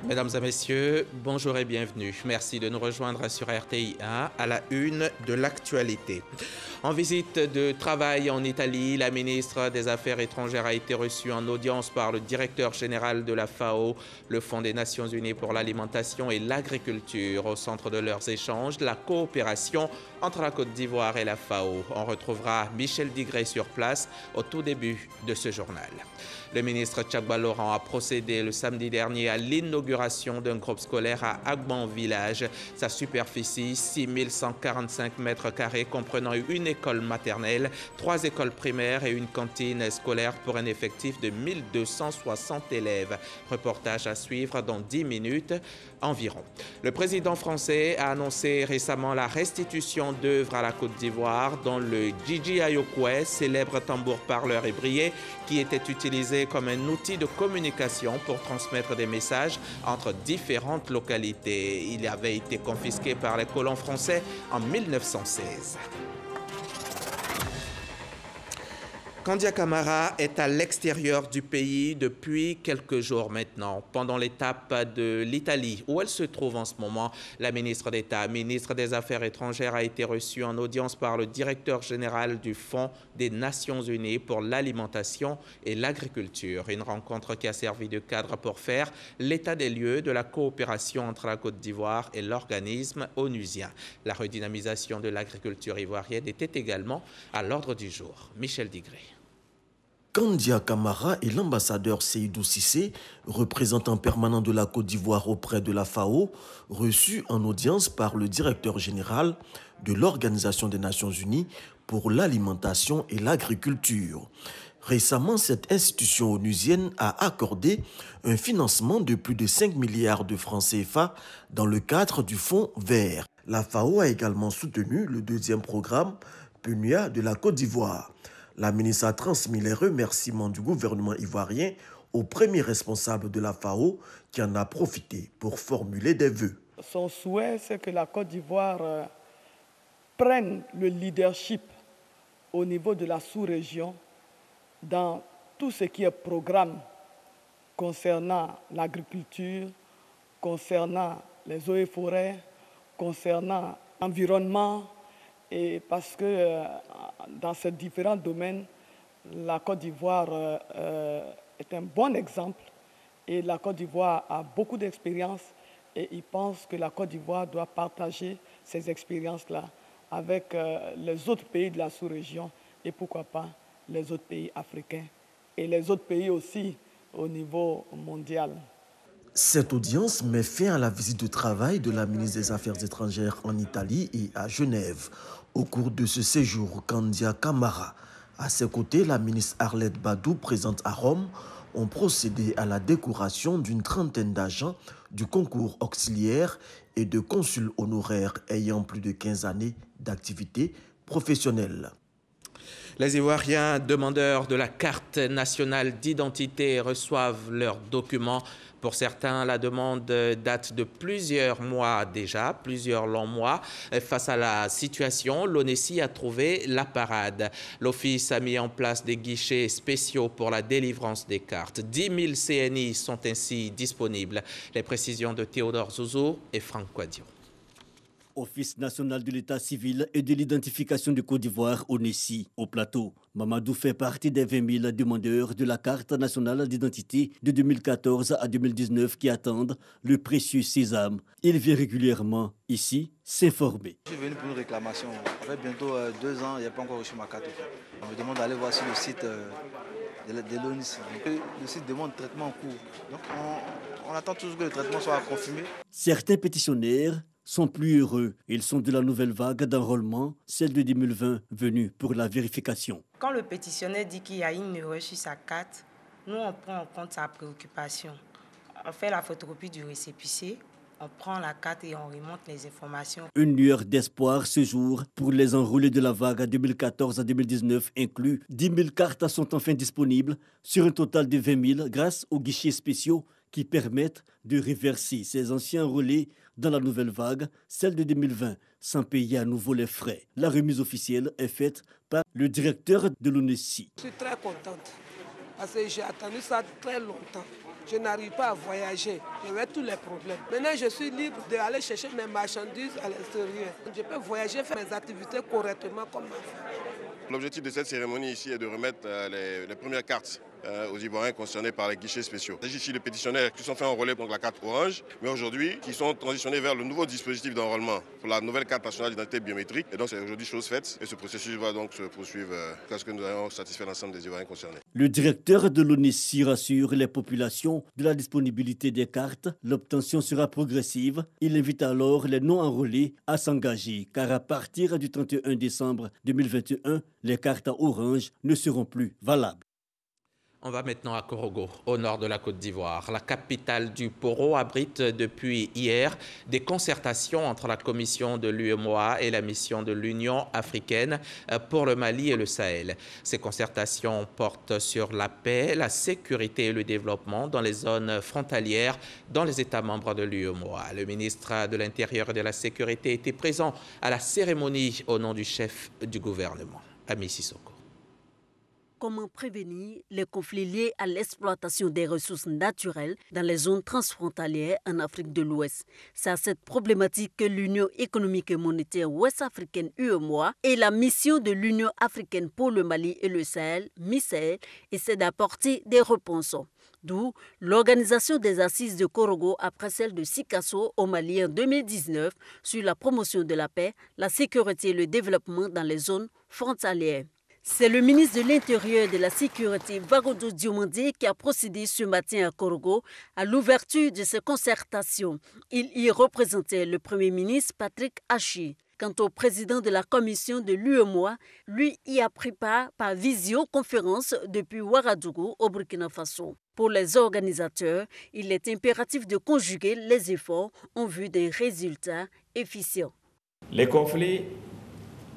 Mesdames et messieurs, bonjour et bienvenue. Merci de nous rejoindre sur RTI 1 à la une de l'actualité. En visite de travail en Italie, la ministre des Affaires étrangères a été reçue en audience par le directeur général de la FAO, le Fonds des Nations Unies pour l'alimentation et l'agriculture. Au centre de leurs échanges, la coopération entre la Côte d'Ivoire et la FAO. On retrouvera Michel Digré sur place au tout début de ce journal. Le ministre Tchakba Laurent a procédé le samedi dernier à l'inauguration d'un groupe scolaire à Agban Village. Sa superficie, 6145 mètres carrés, comprenant une école maternelle, 3 écoles primaires et une cantine scolaire pour un effectif de 1260 élèves. Reportage à suivre dans 10 minutes environ. Le président français a annoncé récemment la restitution d'œuvres à la Côte d'Ivoire, dont le Djidji Ayokwe, célèbre tambour-parleur ébrié, qui était utilisé comme un outil de communication pour transmettre des messages entre différentes localités. Il avait été confisqué par les colons français en 1916. Kandia Camara est à l'extérieur du pays depuis quelques jours maintenant. Pendant l'étape de l'Italie, où elle se trouve en ce moment, la ministre d'État, ministre des Affaires étrangères, a été reçue en audience par le directeur général du Fonds des Nations Unies pour l'alimentation et l'agriculture. Une rencontre qui a servi de cadre pour faire l'état des lieux de la coopération entre la Côte d'Ivoire et l'organisme onusien. La redynamisation de l'agriculture ivoirienne était également à l'ordre du jour. Michel Digré. Kandia Camara et l'ambassadeur Seydou Cissé, représentant permanent de la Côte d'Ivoire auprès de la FAO, reçus en audience par le directeur général de l'Organisation des Nations Unies pour l'alimentation et l'agriculture. Récemment, cette institution onusienne a accordé un financement de plus de 5 milliards de francs CFA dans le cadre du Fonds vert. La FAO a également soutenu le deuxième programme PNUA de la Côte d'Ivoire. La ministre a transmis les remerciements du gouvernement ivoirien au premier responsable de la FAO qui en a profité pour formuler des vœux. Son souhait, c'est que la Côte d'Ivoire prenne le leadership au niveau de la sous-région dans tout ce qui est programme concernant l'agriculture, concernant les eaux et forêts, concernant l'environnement, et parce que dans ces différents domaines, la Côte d'Ivoire est un bon exemple et la Côte d'Ivoire a beaucoup d'expérience et il pense que la Côte d'Ivoire doit partager ces expériences-là avec les autres pays de la sous-région et pourquoi pas les autres pays africains et les autres pays aussi au niveau mondial. Cette audience met fin à la visite de travail de la ministre des Affaires étrangères en Italie et à Genève. Au cours de ce séjour, Kandia Camara, à ses côtés, la ministre Arlette Badou, présente à Rome, ont procédé à la décoration d'une trentaine d'agents du concours auxiliaire et de consuls honoraires ayant plus de 15 années d'activité professionnelle. Les Ivoiriens demandeurs de la carte nationale d'identité reçoivent leurs documents. Pour certains, la demande date de plusieurs mois déjà, plusieurs longs mois. Face à la situation, l'ONESI a trouvé la parade. L'Office a mis en place des guichets spéciaux pour la délivrance des cartes. 10 000 CNI sont ainsi disponibles. Les précisions de Théodore Zouzou et Franck Quadio. Office national de l'état civil et de l'identification de Côte d'Ivoire, ONESI, au plateau. Mamadou fait partie des 20 000 demandeurs de la carte nationale d'identité de 2014 à 2019 qui attendent le précieux sésame. Il vient régulièrement ici s'informer. Je suis venu pour une réclamation. Ça fait bientôt 2 ans, il n'y a pas encore reçu ma carte. On me demande d'aller voir sur le site de l'ONESI. Le site demande traitement en cours. Donc on attend toujours que le traitement soit confirmé. Certains pétitionnaires sont plus heureux. Ils sont de la nouvelle vague d'enrôlement, celle de 2020, venue pour la vérification. Quand le pétitionnaire dit qu'il y a une erreur sur sa carte, nous on prend en compte sa préoccupation. On fait la photocopie du récépissé, on prend la carte et on remonte les informations. Une lueur d'espoir ce jour pour les enrôlés de la vague 2014 à 2019 inclus. 10 000 cartes sont enfin disponibles sur un total de 20 000 grâce aux guichets spéciaux qui permettent de reverser ces anciens enrôlés dans la nouvelle vague, celle de 2020, sans payer à nouveau les frais. La remise officielle est faite par le directeur de l'ONESI. Je suis très contente Parce que j'ai attendu ça très longtemps. Je n'arrive pas à voyager. J'avais tous les problèmes. Maintenant, je suis libre d'aller chercher mes marchandises à l'extérieur. Je peux voyager, faire mes activités correctement comme ma femme. L'objectif de cette cérémonie ici est de remettre les premières cartes aux Ivoiriens concernés par les guichets spéciaux. Il s'agit ici de pétitionnaires qui sont fait enrôler pour la carte orange, mais aujourd'hui qui sont transitionnés vers le nouveau dispositif d'enrôlement pour la nouvelle carte nationale d'identité biométrique. Et donc c'est aujourd'hui chose faite et ce processus va donc se poursuivre jusqu'à ce que nous ayons satisfait l'ensemble des Ivoiriens concernés. Le directeur de l'ONISI rassure les populations de la disponibilité des cartes. L'obtention sera progressive. Il invite alors les non-enrôlés à s'engager, car à partir du 31 décembre 2021, les cartes orange ne seront plus valables. On va maintenant à Korogo, au nord de la Côte d'Ivoire. La capitale du Poro abrite depuis hier des concertations entre la commission de l'UEMOA et la mission de l'Union africaine pour le Mali et le Sahel. Ces concertations portent sur la paix, la sécurité et le développement dans les zones frontalières dans les États membres de l'UEMOA. Le ministre de l'Intérieur et de la Sécurité était présent à la cérémonie au nom du chef du gouvernement, Ami Sissoko. Comment prévenir les conflits liés à l'exploitation des ressources naturelles dans les zones transfrontalières en Afrique de l'Ouest? C'est à cette problématique que l'Union économique et monétaire ouest-africaine UEMOA et la mission de l'Union africaine pour le Mali et le Sahel, MISAEL, essaient d'apporter des réponses. D'où l'organisation des assises de Korogo après celle de Sikasso au Mali en 2019 sur la promotion de la paix, la sécurité et le développement dans les zones frontalières. C'est le ministre de l'Intérieur et de la Sécurité, Vagodo Diomandé, qui a procédé ce matin à Korogo à l'ouverture de ces concertations. Il y représentait le Premier ministre Patrick Hachi. Quant au président de la commission de l'UEMOA, lui y a pris part par visioconférence depuis Ouagadougou au Burkina Faso. Pour les organisateurs, il est impératif de conjuguer les efforts en vue d'un résultat efficient. Les conflits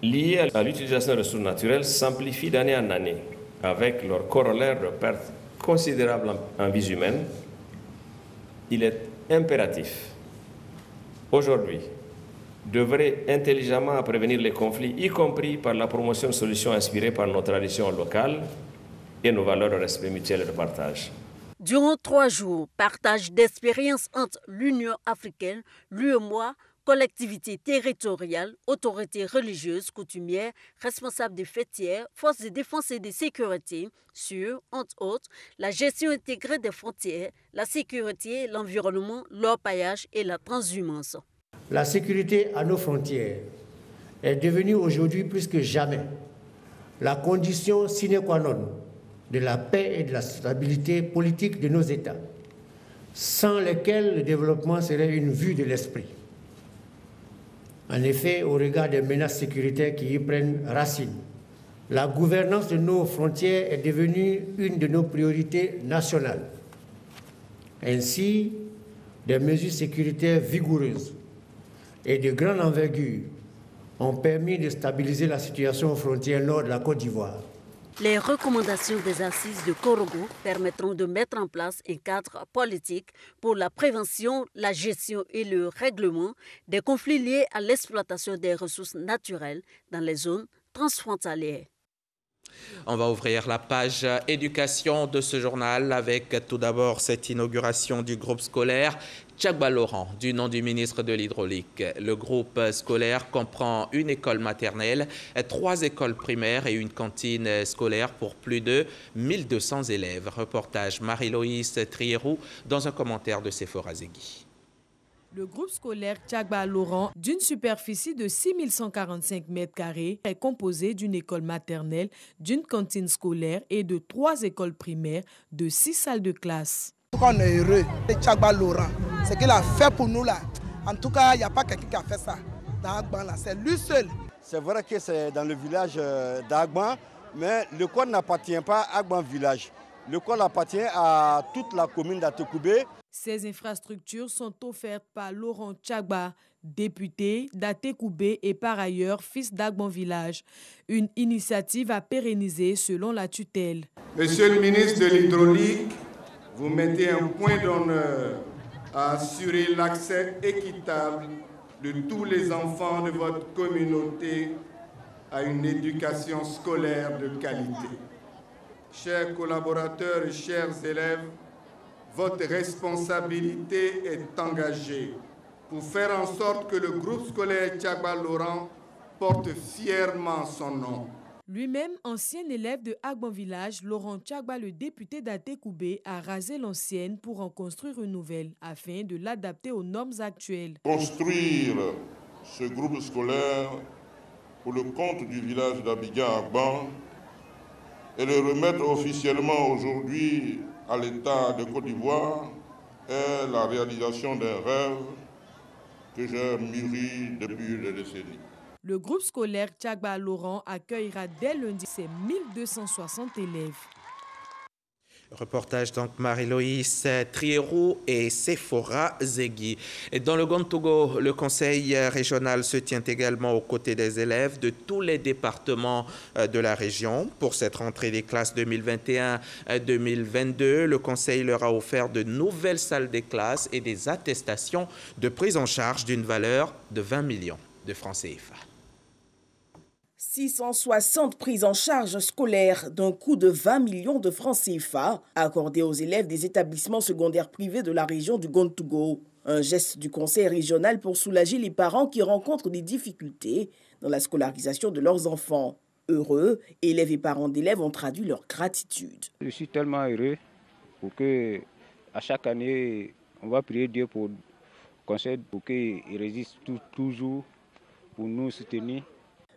liés à l'utilisation des ressources naturelles s'amplifient d'année en année, avec leur corollaire de pertes considérables en vies humaines. Il est impératif, aujourd'hui, d'œuvrer intelligemment à prévenir les conflits, y compris par la promotion de solutions inspirées par nos traditions locales et nos valeurs de respect mutuel et de partage. Durant 3 jours, partage d'expériences entre l'Union africaine, l'UEMOA, collectivités territoriales, autorités religieuses, coutumières, responsables des fêtières, forces de défense et de sécurité sur, entre autres, la gestion intégrée des frontières, la sécurité, l'environnement, l'orpaillage et la transhumance. La sécurité à nos frontières est devenue aujourd'hui plus que jamais la condition sine qua non de la paix et de la stabilité politique de nos États, sans lesquels le développement serait une vue de l'esprit. En effet, au regard des menaces sécuritaires qui y prennent racine, la gouvernance de nos frontières est devenue une de nos priorités nationales. Ainsi, des mesures sécuritaires vigoureuses et de grande envergure ont permis de stabiliser la situation aux frontières nord de la Côte d'Ivoire. Les recommandations des assises de Korogo permettront de mettre en place un cadre politique pour la prévention, la gestion et le règlement des conflits liés à l'exploitation des ressources naturelles dans les zones transfrontalières. On va ouvrir la page éducation de ce journal avec tout d'abord cette inauguration du groupe scolaire Tchagba Laurent, du nom du ministre de l'Hydraulique. Le groupe scolaire comprend une école maternelle, 3 écoles primaires et une cantine scolaire pour plus de 1200 élèves. Reportage Marie-Loïse Trierou dans un commentaire de Sephora Zegui. Le groupe scolaire Tchagba Laurent, d'une superficie de 6145 m², est composé d'une école maternelle, d'une cantine scolaire et de 3 écoles primaires, de 6 salles de classe. On est heureux de Tchagba Laurent. Ce qu'il a fait pour nous là, en tout cas, il n'y a pas quelqu'un qui a fait ça dans Agban là, c'est lui seul. C'est vrai que c'est dans le village d'Agban, mais l'école n'appartient pas à Agban village. L'école appartient à toute la commune d'Atekoubé. Ces infrastructures sont offertes par Laurent Tchagba, député d'Atekoubé et par ailleurs fils d'Agban village. Une initiative à pérenniser selon la tutelle. Monsieur le ministre de l'Hydraulique, vous mettez un point d'honneur à assurer l'accès équitable de tous les enfants de votre communauté à une éducation scolaire de qualité. chers collaborateurs et chers élèves, votre responsabilité est engagée pour faire en sorte que le groupe scolaire Tchagba Laurent porte fièrement son nom. Lui-même, ancien élève de Agban Village, Laurent Tchagba, le député d'Atekoubé, a rasé l'ancienne pour en construire une nouvelle afin de l'adapter aux normes actuelles. Construire ce groupe scolaire pour le compte du village d'Abidjan-Agban et le remettre officiellement aujourd'hui à l'État de Côte d'Ivoire est la réalisation d'un rêve que j'ai mûri depuis des décennies. Le groupe scolaire Tchagba Laurent accueillera dès lundi ses 1260 élèves. Reportage donc Marie-Loïs Trierou et Sephora Zegui. Et dans le Grand-Togo, le conseil régional se tient également aux côtés des élèves de tous les départements de la région. Pour cette rentrée des classes 2021-2022, le conseil leur a offert de nouvelles salles des classes et des attestations de prise en charge d'une valeur de 20 millions de francs CFA. 660 prises en charge scolaires d'un coût de 20 millions de francs CFA accordés aux élèves des établissements secondaires privés de la région du Grand-Togo. Un geste du conseil régional pour soulager les parents qui rencontrent des difficultés dans la scolarisation de leurs enfants. Heureux, élèves et parents d'élèves ont traduit leur gratitude. Je suis tellement heureux pour que, à chaque année, on va prier Dieu pour le conseil pour qu'il résiste toujours pour nous soutenir.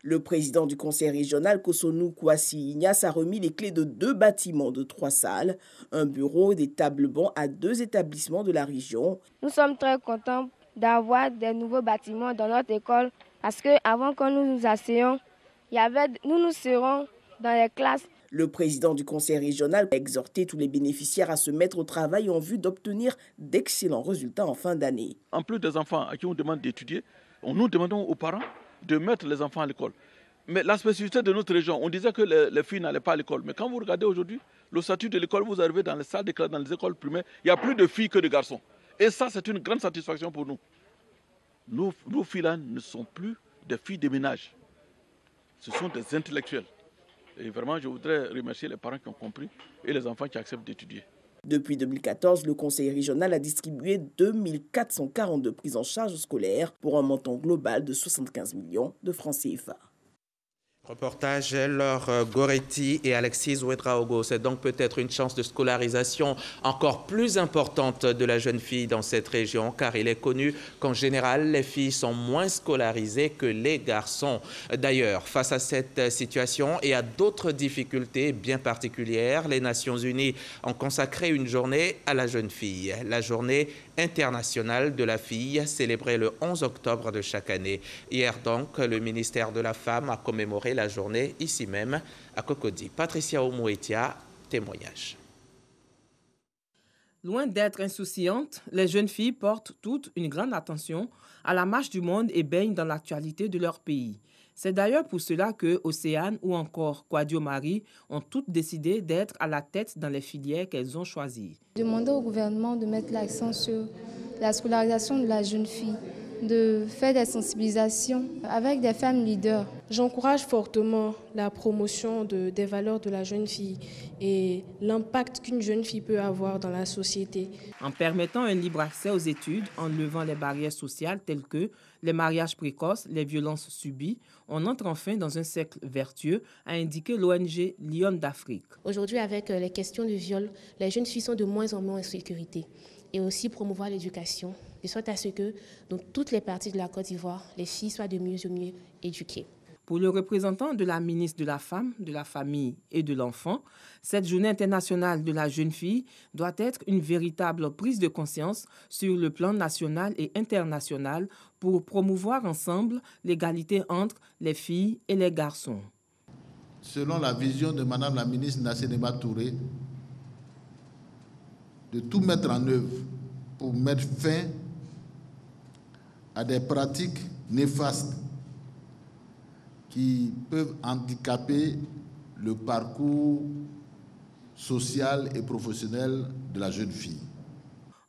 Le président du conseil régional, Kosonou Kouassi Ignace, a remis les clés de 2 bâtiments de 3 salles, un bureau et des tables-bancs à 2 établissements de la région. Nous sommes très contents d'avoir des nouveaux bâtiments dans notre école parce qu'avant que nous nous asseyions, nous serons dans les classes. Le président du conseil régional a exhorté tous les bénéficiaires à se mettre au travail en vue d'obtenir d'excellents résultats en fin d'année. En plus des enfants à qui on demande d'étudier, nous demandons aux parents de mettre les enfants à l'école. Mais la spécificité de notre région, on disait que les filles n'allaient pas à l'école. Mais quand vous regardez aujourd'hui, le statut de l'école, vous arrivez dans les salles de classe, dans les écoles primaires, il y a plus de filles que de garçons. Et ça, c'est une grande satisfaction pour nous. Nos filles-là ne sont plus des filles de ménage. Ce sont des intellectuels. Et vraiment, je voudrais remercier les parents qui ont compris et les enfants qui acceptent d'étudier. Depuis 2014, le conseil régional a distribué 2442 prises en charge scolaires pour un montant global de 75 millions de francs CFA. Reportage Laure Goretti et Alexis Ouedraogo. C'est donc peut-être une chance de scolarisation encore plus importante de la jeune fille dans cette région, car il est connu qu'en général, les filles sont moins scolarisées que les garçons. D'ailleurs, face à cette situation et à d'autres difficultés bien particulières, les Nations Unies ont consacré une journée à la jeune fille, la journée internationale de la fille, célébrée le 11 octobre de chaque année. Hier donc, le ministère de la Femme a commémoré la journée ici même à Cocody. Patricia Omouetia, témoignage. Loin d'être insouciantes, les jeunes filles portent toute une grande attention à la marche du monde et baignent dans l'actualité de leur pays. C'est d'ailleurs pour cela que Océane ou encore Kwadio Marie ont toutes décidé d'être à la tête dans les filières qu'elles ont choisies. Demander au gouvernement de mettre l'accent sur la scolarisation de la jeune fille, de faire des sensibilisations avec des femmes leaders. J'encourage fortement la promotion des valeurs de la jeune fille et l'impact qu'une jeune fille peut avoir dans la société. En permettant un libre accès aux études, en levant les barrières sociales telles que les mariages précoces, les violences subies, on entre enfin dans un cercle vertueux, a indiqué l'ONG Lion d'Afrique. Aujourd'hui, avec les questions de viol, les jeunes filles sont de moins en moins en sécurité. Et aussi promouvoir l'éducation, de sorte à ce que dans toutes les parties de la Côte d'Ivoire, les filles soient de mieux en mieux éduquées. Pour le représentant de la ministre de la Femme, de la Famille et de l'Enfant, cette journée internationale de la jeune fille doit être une véritable prise de conscience sur le plan national et international pour promouvoir ensemble l'égalité entre les filles et les garçons. Selon la vision de Madame la ministre Nassénéba Touré, de tout mettre en œuvre pour mettre fin à des pratiques néfastes qui peuvent handicaper le parcours social et professionnel de la jeune fille.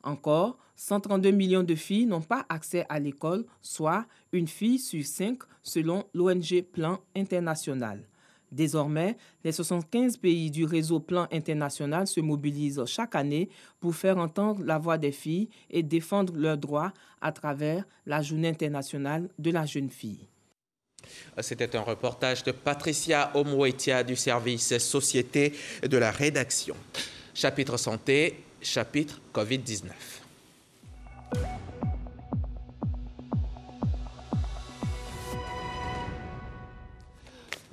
Encore, 132 millions de filles n'ont pas accès à l'école, soit une fille sur 5 selon l'ONG Plan International. Désormais, les 75 pays du réseau Plan International se mobilisent chaque année pour faire entendre la voix des filles et défendre leurs droits à travers la Journée internationale de la jeune fille. C'était un reportage de Patricia Omouetia du service Société de la rédaction. Chapitre santé, chapitre Covid-19.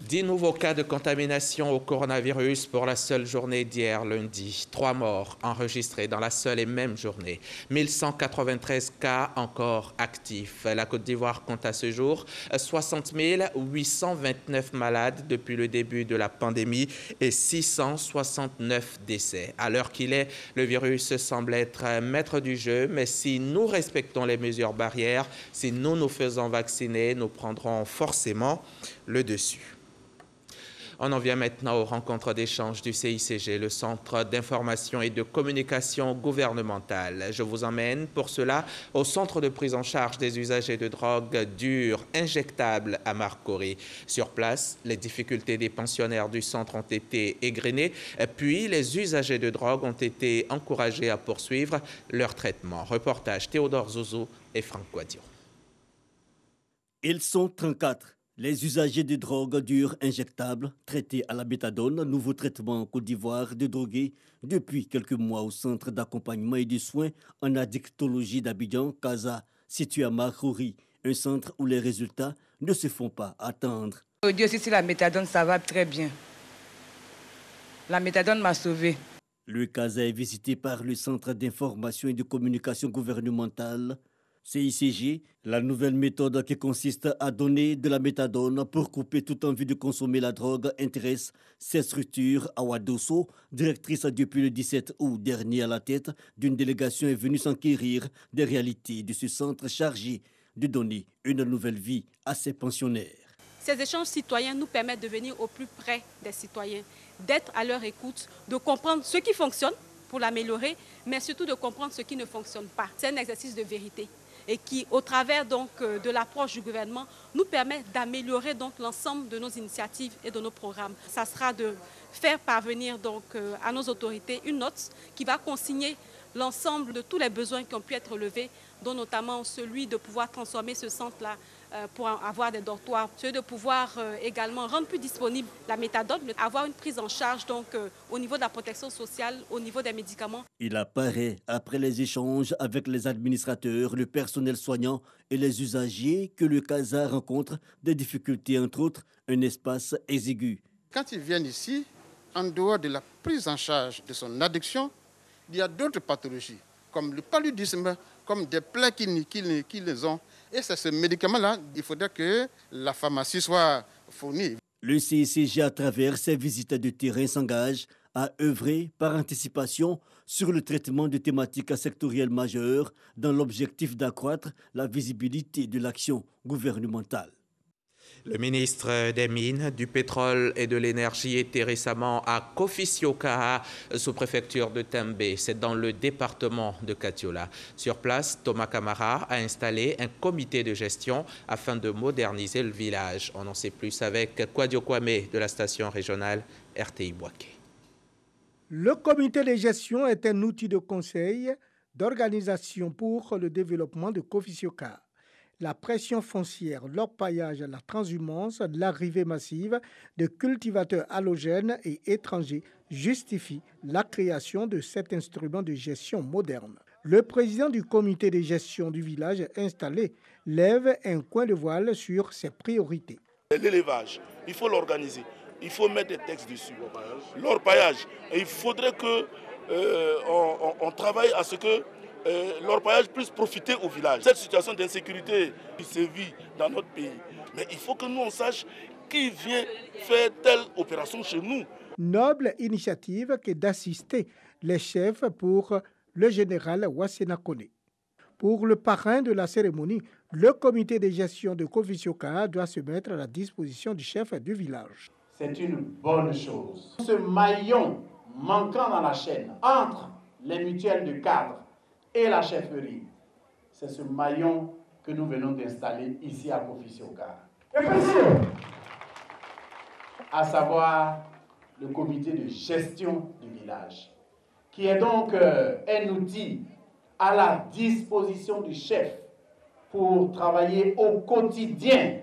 10 nouveaux cas de contamination au coronavirus pour la seule journée d'hier lundi. 3 morts enregistrés dans la seule et même journée. 1193 cas encore actifs. La Côte d'Ivoire compte à ce jour 60 829 malades depuis le début de la pandémie et 669 décès. À l'heure qu'il est, le virus semble être maître du jeu, mais si nous respectons les mesures barrières, si nous nous faisons vacciner, nous prendrons forcément le dessus. On en vient maintenant aux rencontres d'échange du CICG, le Centre d'information et de communication gouvernementale. Je vous emmène pour cela au centre de prise en charge des usagers de drogue dure injectable à Marcory. Sur place, les difficultés des pensionnaires du centre ont été égrenées, puis les usagers de drogue ont été encouragés à poursuivre leur traitement. Reportage Théodore Zouzou et Franck Quadio. Ils sont 34. Les usagers de drogue dure injectable, traités à la méthadone, nouveau traitement en Côte d'Ivoire de drogués depuis quelques mois au centre d'accompagnement et de soins en addictologie d'Abidjan, Casa, situé à Marcory, un centre où les résultats ne se font pas attendre. Dieu, si la méthadone, ça va très bien. La méthadone m'a sauvé. Le Casa est visité par le Centre d'information et de communication gouvernementale, CICG, la nouvelle méthode qui consiste à donner de la méthadone pour couper toute envie de consommer la drogue intéresse cette structure. Awa Dosso, directrice depuis le 17 août dernier à la tête d'une délégation, est venue s'enquérir des réalités de ce centre chargé de donner une nouvelle vie à ses pensionnaires. Ces échanges citoyens nous permettent de venir au plus près des citoyens, d'être à leur écoute, de comprendre ce qui fonctionne pour l'améliorer, mais surtout de comprendre ce qui ne fonctionne pas. C'est un exercice de vérité et qui, au travers donc, de l'approche du gouvernement, nous permet d'améliorer donc l'ensemble de nos initiatives et de nos programmes. Ça sera de faire parvenir donc, à nos autorités une note qui va consigner l'ensemble de tous les besoins qui ont pu être levés, dont notamment celui de pouvoir transformer ce centre-là pour avoir des dortoirs, celui de pouvoir également rendre plus disponible la méthadone, avoir une prise en charge donc, au niveau de la protection sociale, au niveau des médicaments. Il apparaît, après les échanges avec les administrateurs, le personnel soignant et les usagers, que le CASA rencontre des difficultés, entre autres un espace exigu. Quand ils viennent ici, en dehors de la prise en charge de son addiction, il y a d'autres pathologies, comme le paludisme, comme des plaies qui les ont. Et c'est ce médicament-là, il faudrait que la pharmacie soit fournie. Le CICG, à travers ses visites de terrain, s'engage à œuvrer par anticipation sur le traitement de thématiques sectorielles majeures dans l'objectif d'accroître la visibilité de l'action gouvernementale. Le ministre des Mines, du Pétrole et de l'Énergie était récemment à Kofi-Siokaha, sous-préfecture de Tembe. C'est dans le département de Katiola. Sur place, Thomas Camara a installé un comité de gestion afin de moderniser le village. On en sait plus avec Kwadio Kwame de la station régionale RTI Boaké. Le comité de gestion est un outil de conseil, d'organisation pour le développement de Kofi-Siokaha. La pression foncière, l'orpaillage, la transhumance, l'arrivée massive de cultivateurs halogènes et étrangers justifient la création de cet instrument de gestion moderne. Le président du comité de gestion du village installé lève un coin de voile sur ses priorités. L'élevage, il faut l'organiser, il faut mettre des textes dessus. L'orpaillage, il faudrait qu'on travaille à ce que l'orpaillage puisse profiter au village. Cette situation d'insécurité qui sévit dans notre pays, mais il faut que nous on sache qui vient faire telle opération chez nous. Noble initiative que d'assister les chefs pour le général Wassena Kone. Pour le parrain de la cérémonie, le comité de gestion de Kofi-Siokaha doit se mettre à la disposition du chef du village. C'est une bonne chose. Ce maillon manquant dans la chaîne entre les mutuelles de cadres et la chefferie, c'est ce maillon que nous venons d'installer ici à Kofi-Siokaha. à savoir le comité de gestion du village, qui est donc un outil à la disposition du chef pour travailler au quotidien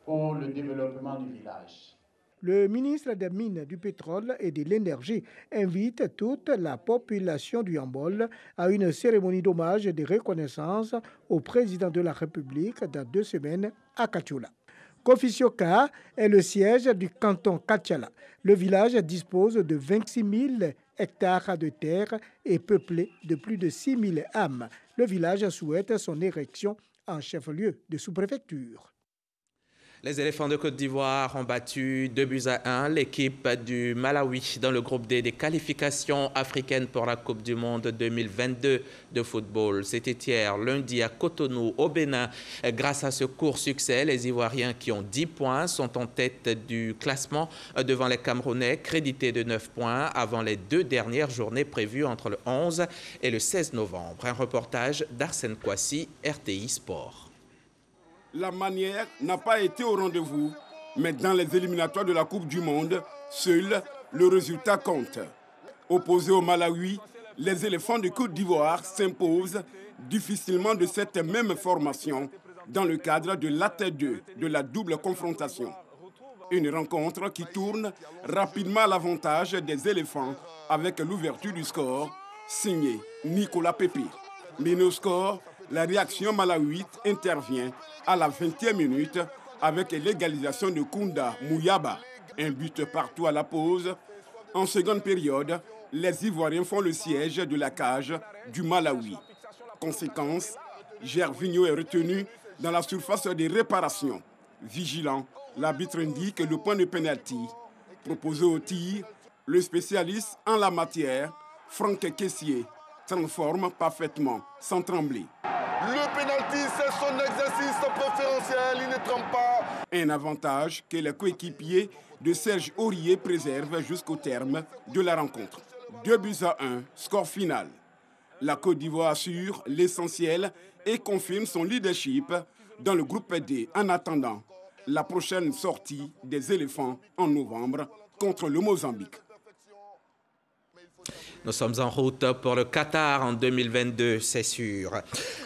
pour le développement du village. Le ministre des Mines, du Pétrole et de l'Énergie invite toute la population du Yambol à une cérémonie d'hommage et de reconnaissance au président de la République dans 2 semaines à Kachula. Kofisioka est le siège du canton Kachala. Le village dispose de 26 000 hectares de terre et peuplé de plus de 6 000 âmes. Le village souhaite son érection en chef-lieu de sous-préfecture. Les éléphants de Côte d'Ivoire ont battu 2-1 l'équipe du Malawi dans le groupe D des qualifications africaines pour la Coupe du Monde 2022 de football. C'était hier, lundi, à Cotonou, au Bénin. Grâce à ce court succès, les Ivoiriens qui ont 10 points sont en tête du classement devant les Camerounais, crédités de 9 points avant les 2 dernières journées prévues entre le 11 et le 16 novembre. Un reportage d'Arsène Kouassi, RTI Sport. La manière n'a pas été au rendez-vous, mais dans les éliminatoires de la Coupe du Monde, seul le résultat compte. Opposés au Malawi, les éléphants de Côte d'Ivoire s'imposent difficilement de cette même formation dans le cadre de l'AT2 de la double confrontation. Une rencontre qui tourne rapidement à l'avantage des éléphants avec l'ouverture du score, signé Nicolas Pépé. Mais au score, la réaction malawite intervient à la 20e minute avec l'égalisation de Kounda Mouyaba. Un but partout à la pause. En seconde période, les Ivoiriens font le siège de la cage du Malawi. Conséquence, Gervinho est retenu dans la surface de réparation. Vigilant, l'arbitre indique le point de pénalty. Proposé au tir, le spécialiste en la matière, Franck Kessié, transforme parfaitement sans trembler. Le pénalty, c'est son exercice préférentiel, il ne trempe pas. Un avantage que les coéquipiers de Serge Aurier préservent jusqu'au terme de la rencontre. 2-1, score final. La Côte d'Ivoire assure l'essentiel et confirme son leadership dans le groupe D en attendant la prochaine sortie des éléphants en novembre contre le Mozambique. Nous sommes en route pour le Qatar en 2022, c'est sûr.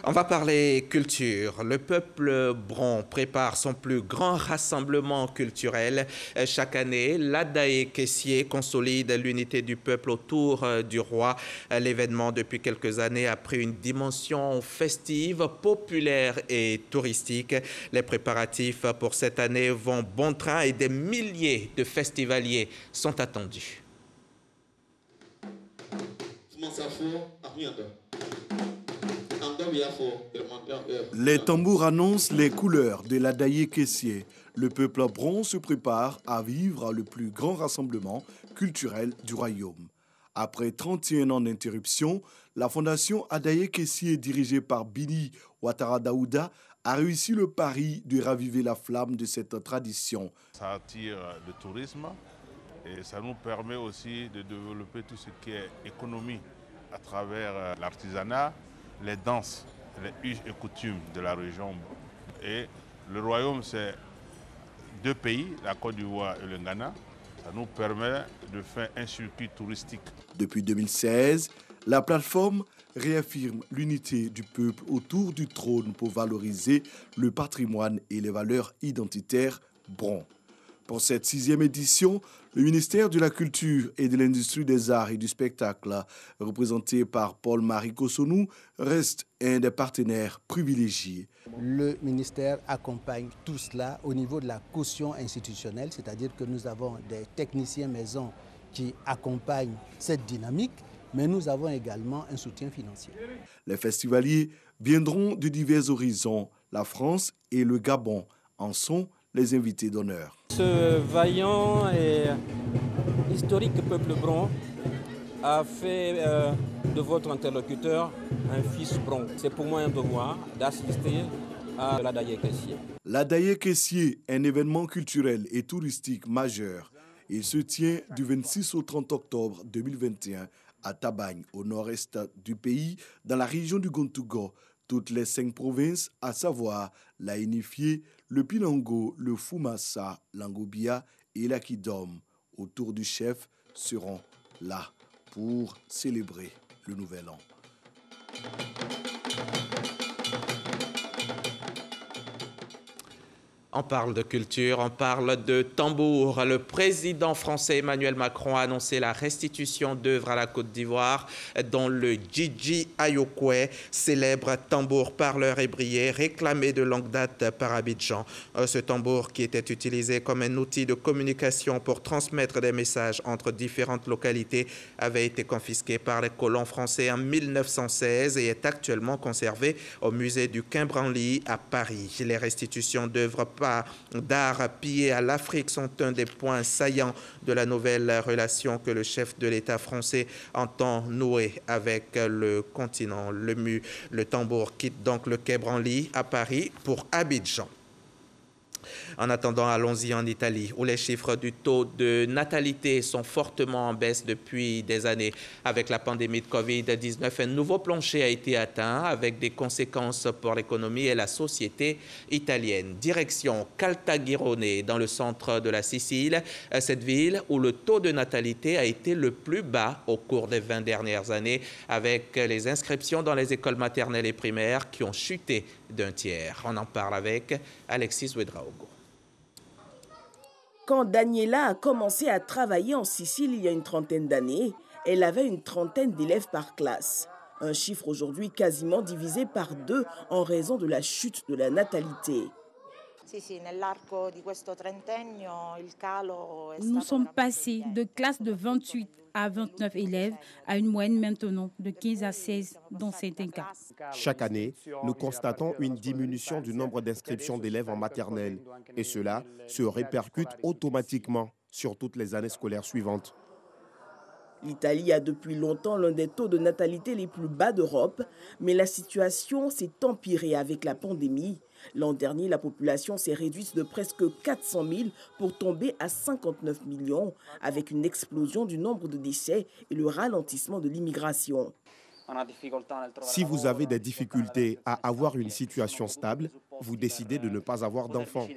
On va parler culture. Le peuple bron prépare son plus grand rassemblement culturel. Chaque année, l'Adaye Kessié consolide l'unité du peuple autour du roi. L'événement, depuis quelques années, a pris une dimension festive, populaire et touristique. Les préparatifs pour cette année vont bon train et des milliers de festivaliers sont attendus. Les tambours annoncent les couleurs de l'Adaye Kessié. Le peuple bron se prépare à vivre le plus grand rassemblement culturel du royaume. Après 31 ans d'interruption, la fondation Adaye Kessié, dirigée par Bini Ouattara Daouda, a réussi le pari de raviver la flamme de cette tradition. Ça attire le tourisme. Et ça nous permet aussi de développer tout ce qui est économie à travers l'artisanat, les danses, les us et coutumes de la région. Et le royaume, c'est 2 pays, la Côte d'Ivoire et le Ghana. Ça nous permet de faire un circuit touristique. Depuis 2016, la plateforme réaffirme l'unité du peuple autour du trône pour valoriser le patrimoine et les valeurs identitaires bron. Pour cette 6e édition, le ministère de la Culture et de l'Industrie des Arts et du Spectacle, représenté par Paul-Marie Kossonou, reste un des partenaires privilégiés. Le ministère accompagne tout cela au niveau de la caution institutionnelle, c'est-à-dire que nous avons des techniciens maison qui accompagnent cette dynamique, mais nous avons également un soutien financier. Les festivaliers viendront de divers horizons. La France et le Gabon en sont les invités d'honneur. Ce vaillant et historique peuple bron a fait de votre interlocuteur un fils bron. C'est pour moi un devoir d'assister à l'Adaye Kessié. L'Adaye Kessié est un événement culturel et touristique majeur. Il se tient du 26 au 30 octobre 2021 à Tabagne, au nord-est du pays, dans la région du Gontougo. Toutes les 5 provinces, à savoir la Inifie, le Pinango, le Fumassa, l'Angobia et la Kidom, autour du chef, seront là pour célébrer le Nouvel An. On parle de culture, on parle de tambour. Le président français Emmanuel Macron a annoncé la restitution d'œuvres à la Côte d'Ivoire, dont le Djidji Ayokwe, célèbre tambour parleur ébrié, réclamé de longue date par Abidjan. Ce tambour, qui était utilisé comme un outil de communication pour transmettre des messages entre différentes localités, avait été confisqué par les colons français en 1916 et est actuellement conservé au musée du Quai Branly à Paris. Les restitutions d'œuvres d'art pillés à l'Afrique sont un des points saillants de la nouvelle relation que le chef de l'État français entend nouer avec le continent. Le tambour quitte donc le Quai Branly à Paris pour Abidjan. En attendant, allons-y en Italie, où les chiffres du taux de natalité sont fortement en baisse depuis des années. Avec la pandémie de Covid-19, un nouveau plancher a été atteint avec des conséquences pour l'économie et la société italienne. Direction Caltagirone, dans le centre de la Sicile, cette ville où le taux de natalité a été le plus bas au cours des 20 dernières années, avec les inscriptions dans les écoles maternelles et primaires qui ont chuté d'un tiers. On en parle avec Alexis Ouedraogo. Quand Daniela a commencé à travailler en Sicile il y a une trentaine d'années, elle avait une trentaine d'élèves par classe. Un chiffre aujourd'hui quasiment divisé par 2 en raison de la chute de la natalité. Nous sommes passés de classe de 28 à 29 élèves à une moyenne maintenant de 15 à 16 dans certains cas. Chaque année, nous constatons une diminution du nombre d'inscriptions d'élèves en maternelle et cela se répercute automatiquement sur toutes les années scolaires suivantes. L'Italie a depuis longtemps l'un des taux de natalité les plus bas d'Europe, mais la situation s'est empirée avec la pandémie. L'an dernier, la population s'est réduite de presque 400 000 pour tomber à 59 millions, avec une explosion du nombre de décès et le ralentissement de l'immigration. Si vous avez des difficultés à avoir une situation stable, vous décidez de ne pas avoir d'enfants.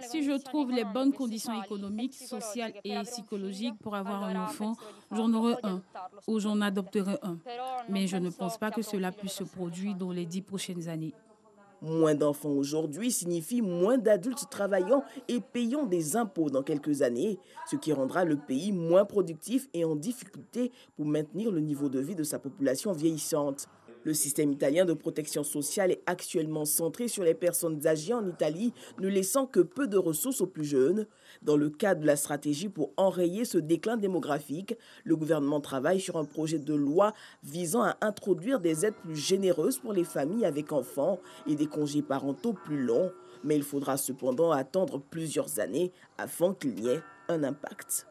Si je trouve les bonnes conditions économiques, sociales et psychologiques pour avoir un enfant, j'en aurai un ou j'en adopterai un. Mais je ne pense pas que cela puisse se produire dans les 10 prochaines années. Moins d'enfants aujourd'hui signifie moins d'adultes travaillant et payant des impôts dans quelques années, ce qui rendra le pays moins productif et en difficulté pour maintenir le niveau de vie de sa population vieillissante. Le système italien de protection sociale est actuellement centré sur les personnes âgées en Italie, ne laissant que peu de ressources aux plus jeunes. Dans le cadre de la stratégie pour enrayer ce déclin démographique, le gouvernement travaille sur un projet de loi visant à introduire des aides plus généreuses pour les familles avec enfants et des congés parentaux plus longs. Mais il faudra cependant attendre plusieurs années afin qu'il y ait un impact.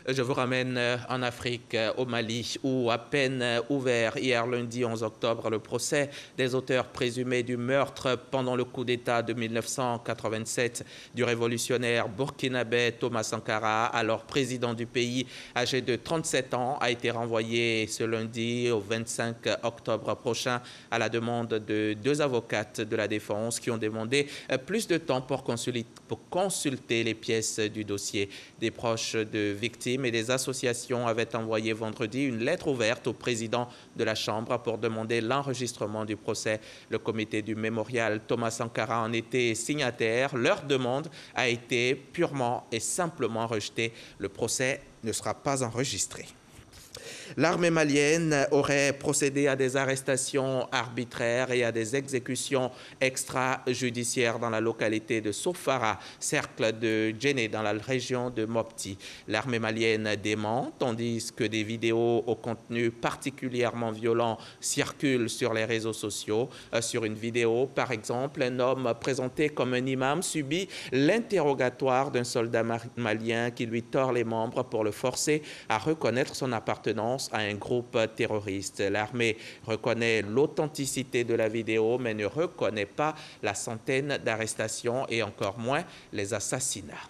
Je vous ramène en Afrique, au Mali, où à peine ouvert hier lundi 11 octobre le procès des auteurs présumés du meurtre pendant le coup d'État de 1987 du révolutionnaire burkinabé Thomas Sankara, alors président du pays, âgé de 37 ans, a été renvoyé ce lundi au 25 octobre prochain à la demande de 2 avocates de la défense qui ont demandé plus de temps pour consulter les pièces du dossier. Des proches de victimes et des associations avaient envoyé vendredi une lettre ouverte au président de la Chambre pour demander l'enregistrement du procès. Le comité du mémorial Thomas Sankara en était signataire. Leur demande a été purement et simplement rejetée. Le procès ne sera pas enregistré. L'armée malienne aurait procédé à des arrestations arbitraires et à des exécutions extrajudiciaires dans la localité de Sofara, cercle de Djenné, dans la région de Mopti. L'armée malienne dément, tandis que des vidéos au contenu particulièrement violent circulent sur les réseaux sociaux. Sur une vidéo, par exemple, un homme présenté comme un imam subit l'interrogatoire d'un soldat malien qui lui tord les membres pour le forcer à reconnaître son appartenance à un groupe terroriste. L'armée reconnaît l'authenticité de la vidéo, mais ne reconnaît pas la centaine d'arrestations et encore moins les assassinats.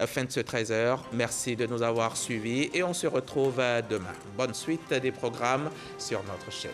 Fin de ce 13h. Merci de nous avoir suivis et on se retrouve demain. Bonne suite des programmes sur notre chaîne.